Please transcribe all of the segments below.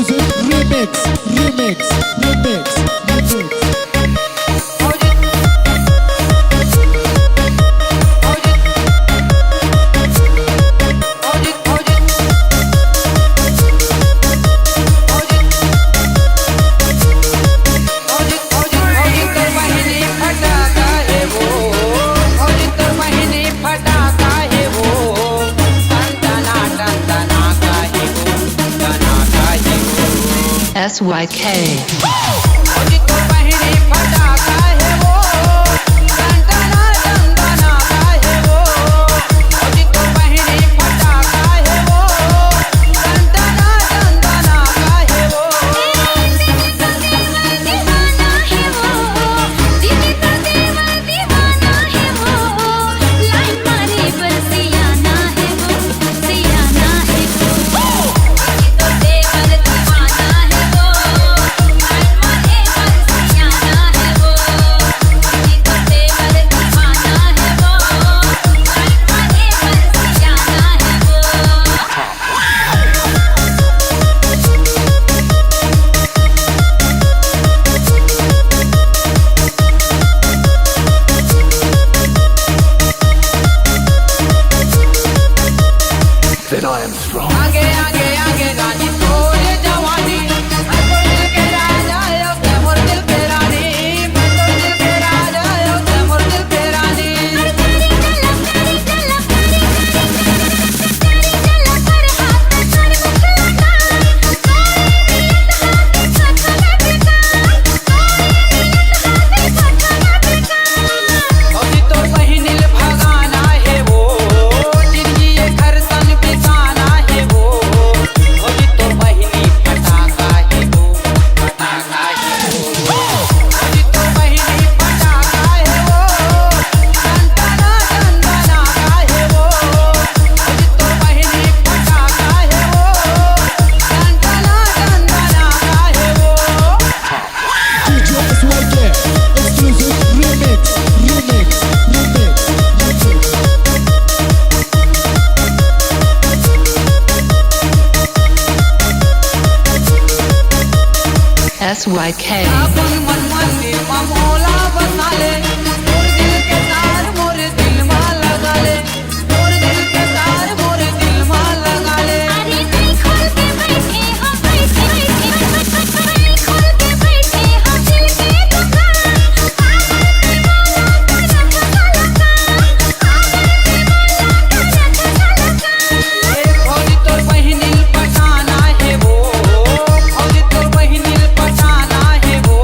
Exclusive remix, remix, remix, remix. Then I am strong. आगे आगे आगे गानी तो ये जवानी मैं तो दिल के राजा यो ते मोर दिल के रानी मैं तो दिल के राजा यो ते मोर दिल के रानी ओजी तो बहिनील भगाना है वो जिंदगी ये घर सन बिताना है वो ओजी तो बहिनी पटाखा है वो पटाखा है वो ओजी तो बहिनी पटाखा है वो टनटना टनटना है वो ओजी तो बहिनी पटाखा है वो टनटना टनटना है वो DJ SYK, exclusive remix, remix, remix, remix. अपन मन मंदिर में मोला बसा ले मोर दिल के तार मोर दिल में लगा ले मोर दिल के तार मोर दिल में लगा ले अरे दिल खोल के बैठे हो बैठे बैठे खोल के बैठे हो दिल के दुकान फौजी तोर बहिनील पटाना है वो फौजी तोर बहिनील पटाना है वो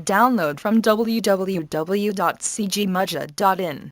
Download from www.cgmudja.in.